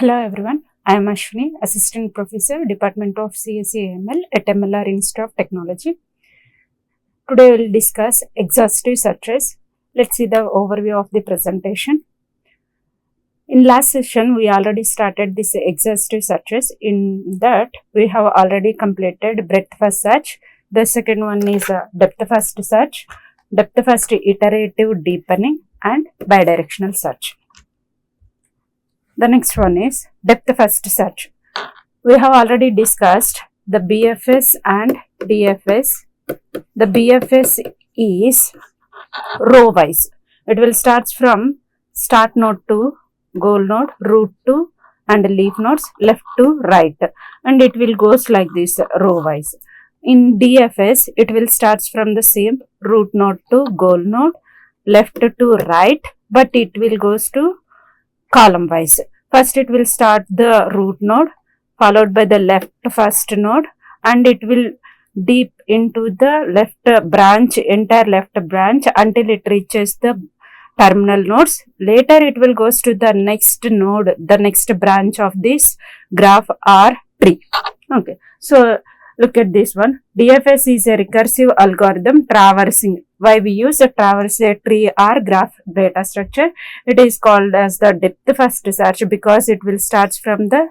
Hello everyone, I am Aswani, Assistant Professor, Department of CSE AIML at MLR Institute of Technology. Today we will discuss exhaustive searches. Let's see the overview of the presentation. In last session, we already started this exhaustive searches. In that, we have already completed breadth first search. The second one is depth first search, depth first iterative deepening, and bidirectional search. The next one is depth first search. We have already discussed the BFS and DFS. The BFS is row wise. It will start from start node to goal node, root to and leaf nodes, left to right, and it will goes like this row wise. In DFS, it will start from the same root node to goal node, left to right, but it will goes to column wise. First it will start the root node followed by the left first node, and it will deep into the left branch, entire left branch until it reaches the terminal nodes. Later it will goes to the next node, the next branch of this graph or tree. Okay, so look at this one. DFS is a recursive algorithm traversing. Why we use a traverse a tree or graph data structure? It is called as the depth first search because it will start from the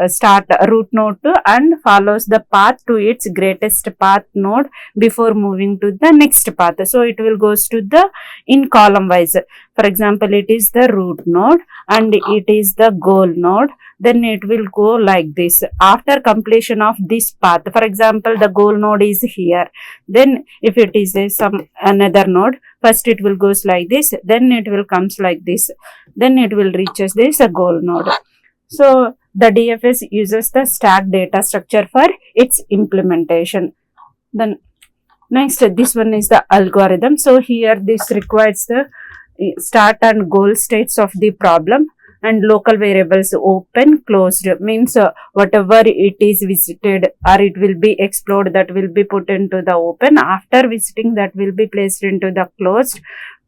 start root node to and follows the path to its greatest path node before moving to the next path. So it will goes to the in column wise. For example, it is the root node and it is the goal node. Then it will go like this. After completion of this path, for example, the goal node is here. Then if it is some another node, first it will goes like this. Then it will comes like this. Then it will reaches this goal node. So the DFS uses the stack data structure for its implementation. Then next, this one is the algorithm. So here this requires the start and goal states of the problem. And local variables open, closed means whatever it is visited or it will be explored, that will be put into the open. After visiting, that will be placed into the closed.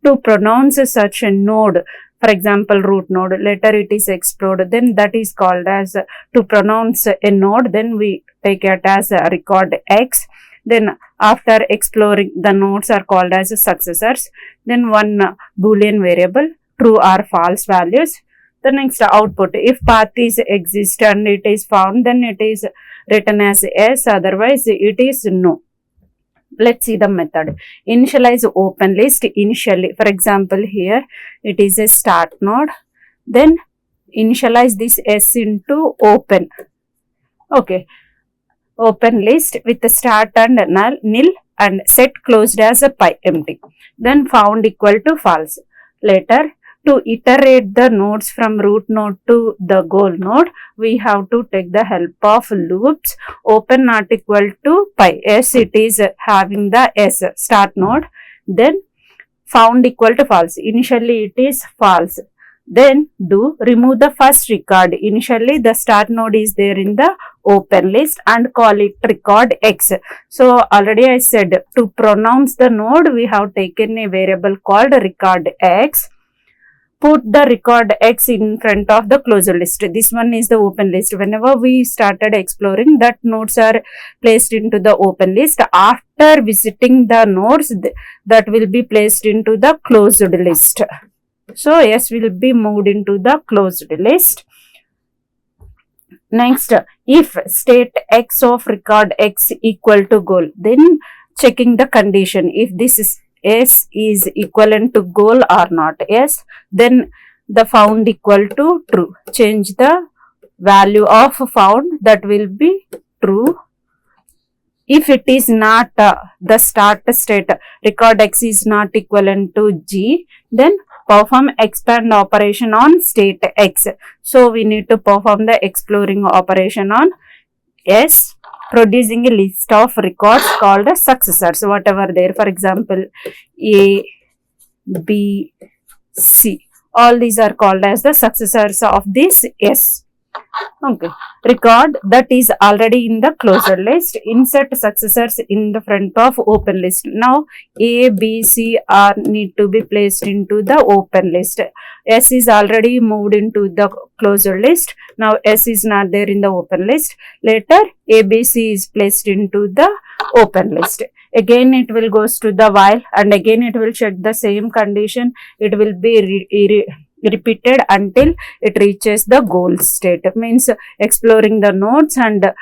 To pronounce such a node, for example, root node, later it is explored, then that is called as to pronounce a node. Then we take it as a record X. Then after exploring, the nodes are called as successors. Then one Boolean variable, true or false values. The next output, if path is exist and it is found, then it is written as yes, otherwise it is no. Let's see the method. Initialize open list initially. For example, here it is a start node. Then initialize this S into open. Okay. Open list with the start and nil and set closed as a empty. Then found equal to false. Later, to iterate the nodes from root node to the goal node, we have to take the help of loops. Open not equal to pi. S, it is having the S start node. Then found equal to false. Initially it is false. Then do remove the first record. Initially the start node is there in the open list and call it record X. So already I said to pronounce the node, we have taken a variable called record X. Put the record X in front of the closed list. This one is the open list. Whenever we started exploring, that nodes are placed into the open list. After visiting the nodes, that will be placed into the closed list. So S will be moved into the closed list. Next, if state X of record X equal to goal, then checking the condition. If this is S is equivalent to goal or not. Yes, then the found equal to true. Change the value of found, that will be true. If it is not the start state, record X is not equivalent to G, then perform expand operation on state X. So we need to perform the exploring operation on S, producing a list of records called as successors, whatever there. For example, A, B, C. All these are called as the successors of this S. Okay. Record that is already in the closed list. Insert successors in the front of open list. Now A, B, C are need to be placed into the open list. S is already moved into the closed list. Now S is not there in the open list. Later A, B, C is placed into the open list. Again it will goes to the while, and again it will check the same condition. It will be repeated until it reaches the goal state, means exploring the nodes and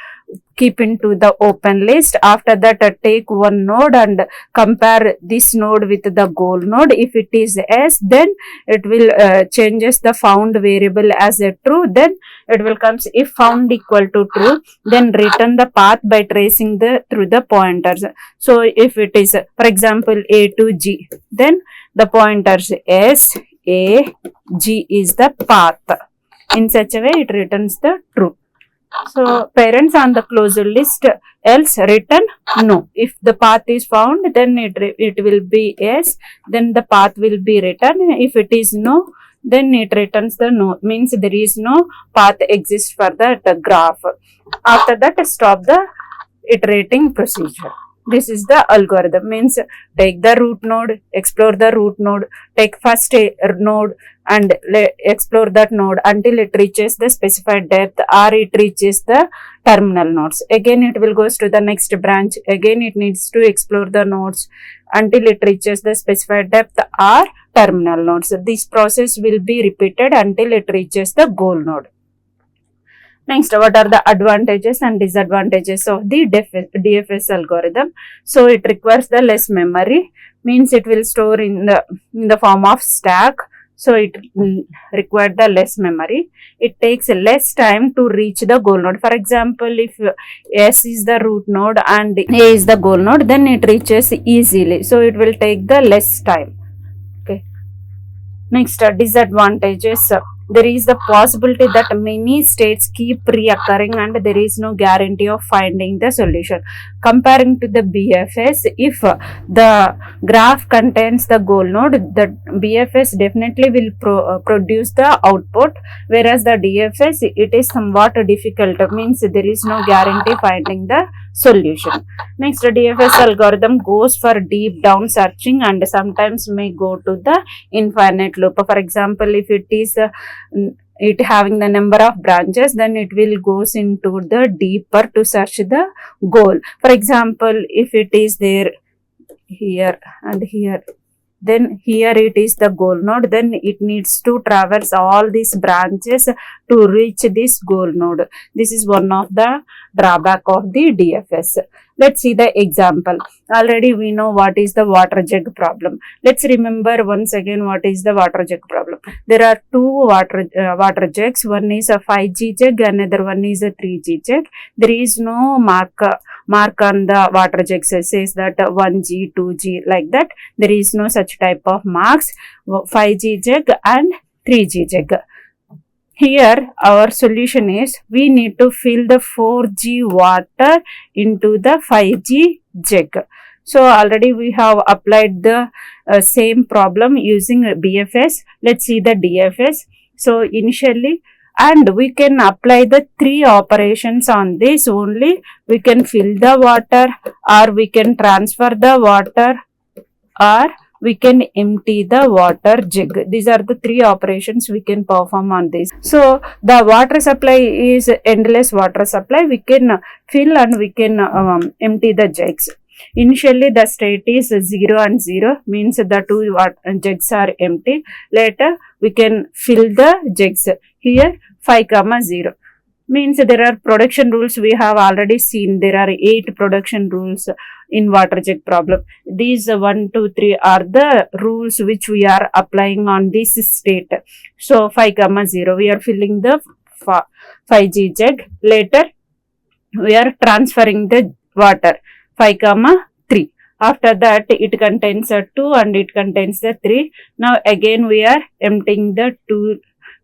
keep into the open list. After that take one node and compare this node with the goal node. If it is S, then it will changes the found variable as a true. Then it will comes, if found equal to true, then return the path by tracing the through the pointers. So if it is, for example, A to G, then the pointers S, A, G is the path. In such a way it returns the true. So parents on the closed list, else return no. If the path is found, then it will be yes, then the path will be written. If it is no, then it returns the no, means there is no path exists for the graph. After that, stop the iterating procedure. This is the algorithm, means take the root node, explore the root node, take first node and explore that node until it reaches the specified depth or it reaches the terminal nodes. Again it will goes to the next branch. Again it needs to explore the nodes until it reaches the specified depth or terminal nodes. This process will be repeated until it reaches the goal node. Next, what are the advantages and disadvantages of the DFS algorithm? So it requires the less memory, means it will store in the form of stack. So it requires the less memory. It takes less time to reach the goal node. For example, if S is the root node and A is the goal node, then it reaches easily. So it will take the less time. Okay. Next, disadvantages. There is the possibility that many states keep reoccurring and there is no guarantee of finding the solution. Comparing to the BFS, if the graph contains the goal node, the BFS definitely will produce the output, whereas the DFS, it is somewhat difficult, means there is no guarantee finding the solution. Next, DFS algorithm goes for deep down searching and sometimes may go to the infinite loop. For example, if it is it having the number of branches, then it will goes into the deeper to search the goal. For example, if it is there here and here, then here it is the goal node, then it needs to traverse all these branches to reach this goal node. This is one of the drawback of the DFS. Let's see the example. Already we know what is the water jug problem. Let's remember once again what is the water jug problem. There are two water jugs. One is a 5G jug, another one is a 3G jug. There is no mark on the water jug says that 1G, 2G, like that. There is no such type of marks. 5G jug and 3G jug. Here our solution is we need to fill the 4G water into the 5G jug. So already we have applied the same problem using BFS. Let's see the DFS. So initially, and we can apply the three operations on this only. We can fill the water, or we can transfer the water, or we can empty the water jug. These are the three operations we can perform on this. So the water supply is endless water supply. We can fill and we can empty the jugs. Initially the state is 0 and 0, means the two jugs are empty. Later we can fill the jugs. Here 5, 0. Means there are production rules we have already seen. There are 8 production rules in water jug problem. These 1, 2, 3 are the rules which we are applying on this state. So 5, 0, we are filling the 5G jug. Later we are transferring the water 5, 3. After that it contains a 2 and it contains the 3. Now again we are emptying the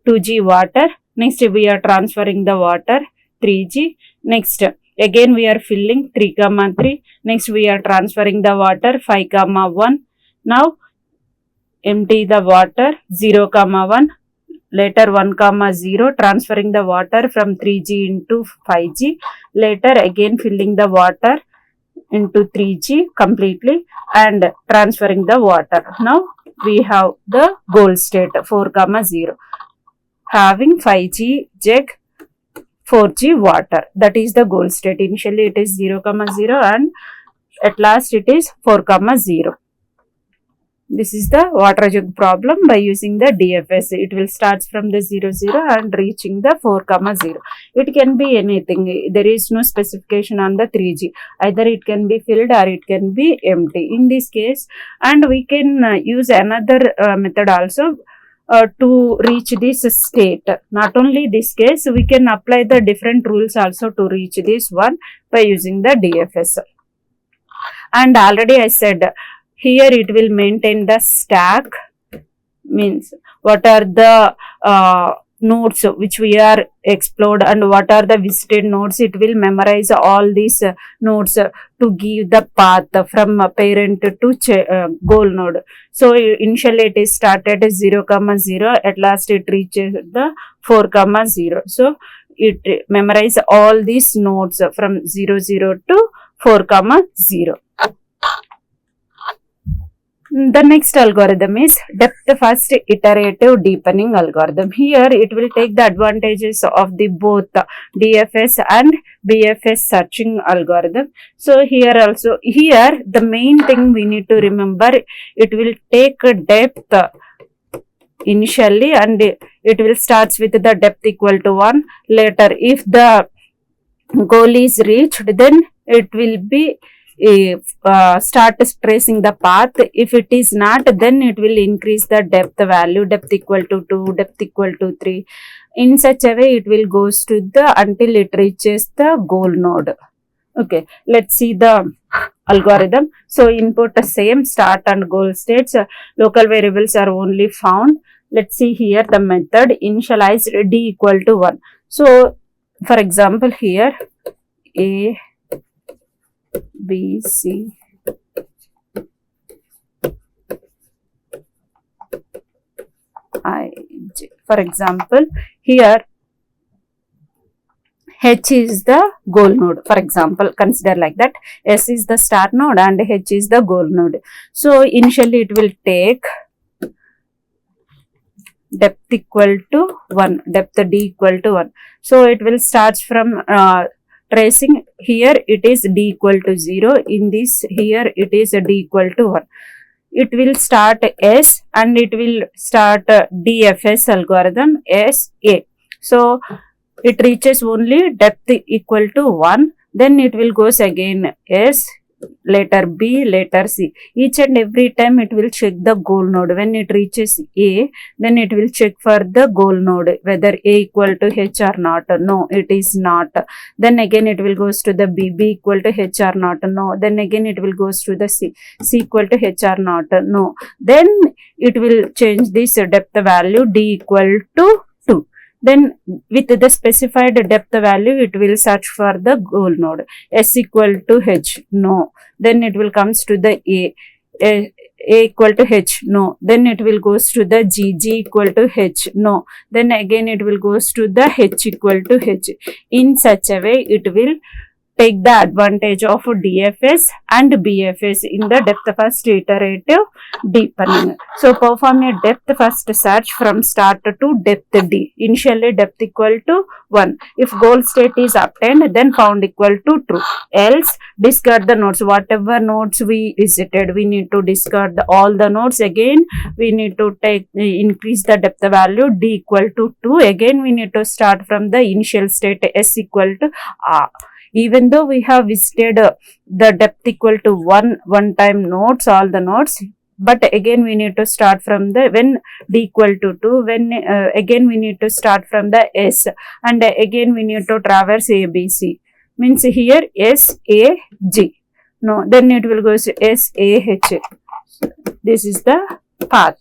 2G water. Next we are transferring the water 3G. Next again we are filling 3, 3. Next we are transferring the water 5, 1. Now empty the water 0, 1. later 1 comma 0, transferring the water from 3G into 5G, later again filling the water into 3G completely and transferring the water. Now we have the goal state 4 comma 0, having 5G jug, 4G water. That is the goal state. Initially it is 0 comma 0 and at last it is 4 comma 0. This is the water jug problem by using the DFS. It will start from the 0 0 and reaching the 4 comma 0. It can be anything. There is no specification on the 3G. Either it can be filled or it can be empty. In this case, and we can use another method also to reach this state. Not only this case, we can apply the different rules also to reach this one by using the DFS. And already I said, here it will maintain the stack, means what are the nodes which we are explored and what are the visited nodes. It will memorize all these nodes to give the path from parent to goal node. So initially it is started at 0 comma 0, at last it reaches the 4 comma 0. So it memorize all these nodes from 0 0 to 4 comma 0. The next algorithm is depth first iterative deepening algorithm. Here it will take the advantages of the both DFS and BFS searching algorithm. So here the main thing we need to remember, it will take depth initially and it will start with the depth equal to 1. Later if the goal is reached, then it will be start tracing the path. If it is not, then it will increase the depth value, depth equal to 2, depth equal to 3. In such a way it will goes to the until it reaches the goal node. Okay, let's see the algorithm. So input the same start and goal states. Local variables are only found. Let's see here the method initialize d equal to 1. So for example here A, B, C, I, J. For example, here H is the goal node. For example, consider like that. S is the start node and H is the goal node. So initially it will take depth equal to 1, depth D equal to 1. So it will start from tracing. Here it is D equal to 0. In this here it is D equal to 1. It will start S and it will start DFS algorithm SA. So it reaches only depth equal to 1. Then it will goes again S, later B, later C. Each and every time it will check the goal node. When it reaches A, then it will check for the goal node whether A equal to H or not. No, it is not. Then again it will goes to the B, B equal to H or not. No. Then again it will goes to the C, C equal to H or not. No. Then it will change this depth value D equal to 2. Then with the specified depth value, it will search for the goal node. S equal to H, no. Then it will comes to the A equal to H, no. Then it will goes to the G equal to H, no. Then again it will goes to the H equal to H. In such a way, it will take the advantage of DFS and BFS in the depth first iterative deepening. So perform a depth first search from start to depth D. Initially depth equal to 1. If goal state is obtained, then found equal to true. Else discard the nodes. Whatever nodes we visited, we need to discard all the nodes. Again we need to increase the depth value D equal to 2. Again we need to start from the initial state S equal to R. Even though we have visited the depth equal to 1 time nodes, all the nodes, but again we need to start from the when D equal to 2, when again we need to start from the S, and again we need to traverse A, B, C. Means here S, A, G. No, then it will go to S, A, H. This is the path.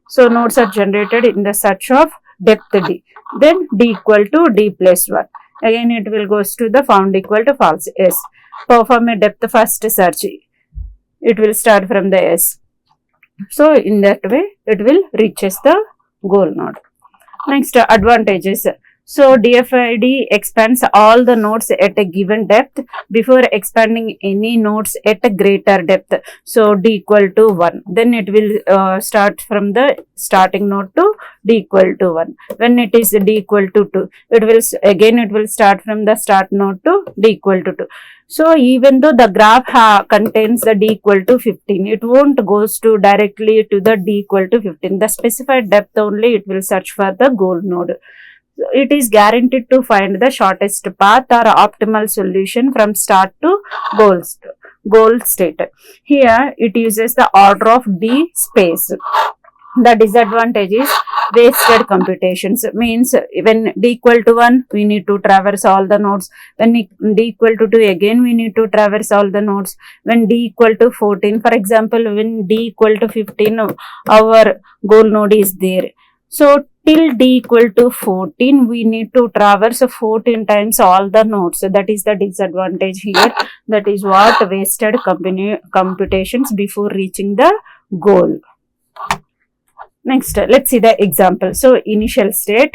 So nodes are generated in the search of depth D. Then D equal to D plus 1. Again it will goes to the found equal to false S. Perform a depth first search. It will start from the S. So in that way it will reaches the goal node. Next, advantages. So DFID expands all the nodes at a given depth before expanding any nodes at a greater depth. So D equal to 1. Then it will start from the starting node to D equal to 1. When it is D equal to 2, it will start from the start node to D equal to 2. So even though the graph contains the D equal to 15, it won't goes to directly to the D equal to 15. The specified depth only it will search for the goal node. It is guaranteed to find the shortest path or optimal solution from start to goal state. Here it uses the order of D space. The disadvantage is wasted computations. Means when D equal to 1, we need to traverse all the nodes. When D equal to 2, again we need to traverse all the nodes. When D equal to 14, for example, when D equal to 15, our goal node is there. So till D equal to 14, we need to traverse 14 times all the nodes. So that is the disadvantage here. That is what wasted computations before reaching the goal. Next, let's see the example. So initial state,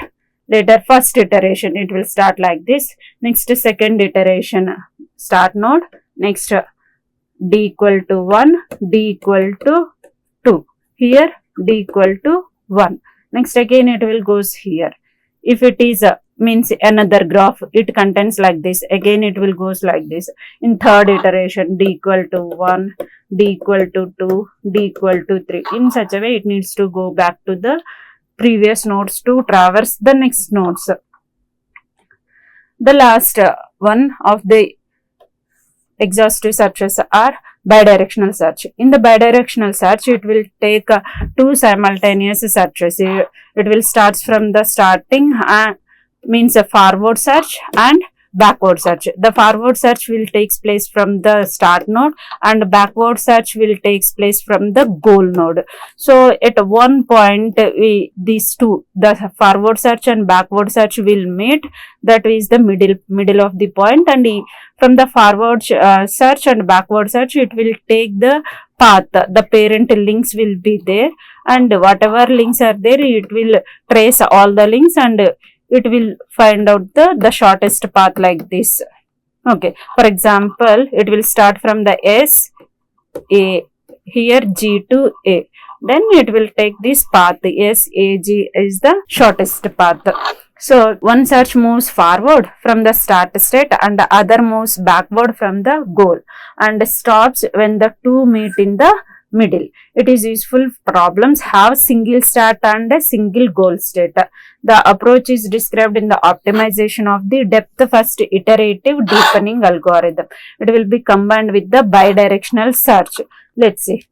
later first iteration, it will start like this. Next, second iteration, start node. Next, D equal to 1, D equal to 2. Here, D equal to 1. Next, again it will goes here. If it is means another graph, it contains like this. Again it will goes like this. In third iteration, D equal to 1, D equal to 2, D equal to 3. In such a way, it needs to go back to the previous nodes to traverse the next nodes. The last one of the exhaustive searches are bidirectional search. In the bidirectional search, it will take two simultaneous searches. It will start from the starting means a forward search and backward search. The forward search will takes place from the start node and backward search will takes place from the goal node. So at one point, these two, the forward search and backward search will meet. That is the middle of the point, and from the forward search and backward search, it will take the path. The parent links will be there, and whatever links are there, it will trace all the links and it will find out the shortest path like this. Okay, for example, it will start from the S, A, here G to A. Then it will take this path, S, A, G is the shortest path. So one search moves forward from the start state and the other moves backward from the goal and stops when the two meet in the middle. It is useful problems have single start and a single goal state. The approach is described in the optimization of the depth first iterative deepening algorithm. It will be combined with the bidirectional search. Let's see.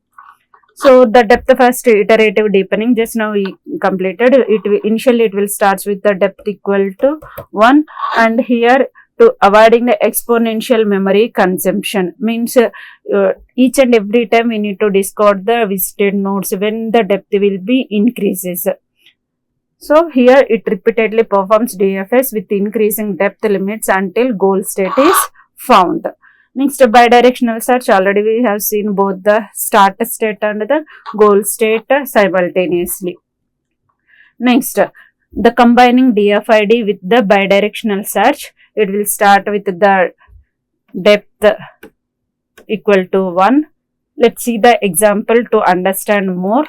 So the depth first iterative deepening just now we completed. Initially it will start with the depth equal to 1, and here to avoiding the exponential memory consumption means each and every time we need to discard the visited nodes when the depth will be increases. So here it repeatedly performs DFS with increasing depth limits until goal state is found. Next, bidirectional search, already we have seen both the start state and the goal state simultaneously. Next, the combining DFID with the bidirectional search, it will start with the depth equal to 1. Let's see the example to understand more.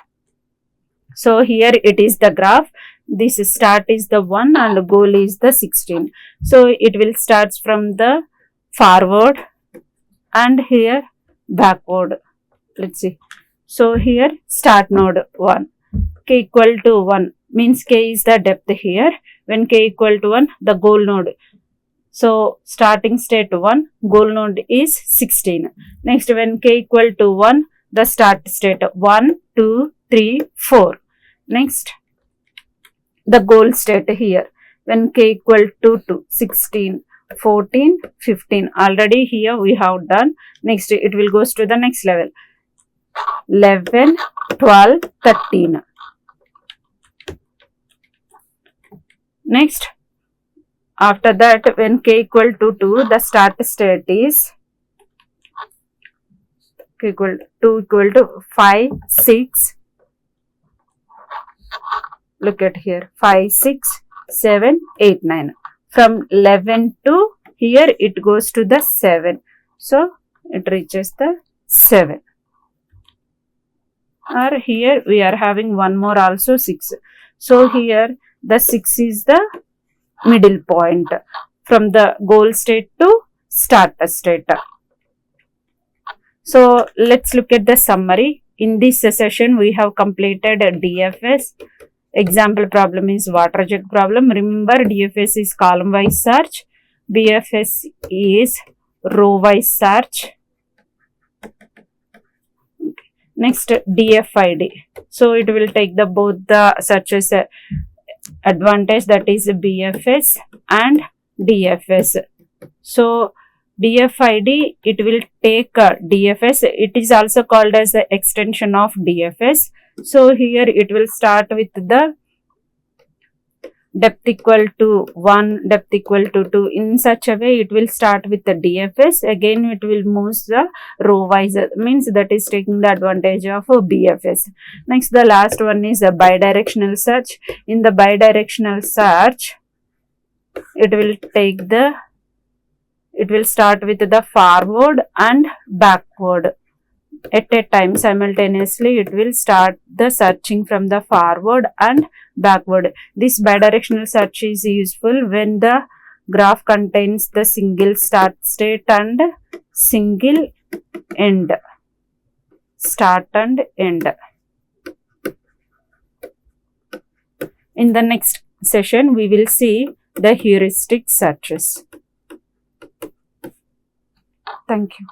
So here it is the graph. This start is the 1 and goal is the 16. So it will start from the forward and here backward. Let's see. So here start node 1. K equal to 1 means K is the depth here. When K equal to 1, the goal node. So starting state 1, goal node is 16. Next, when K equal to 1, the start state 1, 2, 3, 4. Next, the goal state here. When K equal to 2, 16, 14, 15. Already here we have done. Next, it will goes to the next level. 11, 12, 13. Next, after that, when K equal to 2, the start state is K equal to 2 equal to 5, 6. look at here, 5, 6, 7, 8, 9. From 11 to here it goes to the 7. So it reaches the 7. Or here we are having one more also, 6. So here the 6 is the middle point from the goal state to starter state. So let's look at the summary. In this session we have completed DFS. Example problem is water jet problem. Remember, DFS is column wise search, BFS is row wise search. Next, DFID. So it will take the both the searches advantage, that is BFS and DFS. So DFID, it will take DFS. It is also called as the extension of DFS. So here it will start with the depth equal to 1, depth equal to 2. In such a way, it will start with the DFS. Again, it will move the row wise, means that is taking the advantage of BFS. Next, the last one is a bidirectional search. In the bidirectional search, it will start with the forward and backward. At a time, simultaneously, it will start the searching from the forward and backward. This bidirectional search is useful when the graph contains the single start state and single end. Start and end. In the next session, we will see the heuristic searches. Thank you.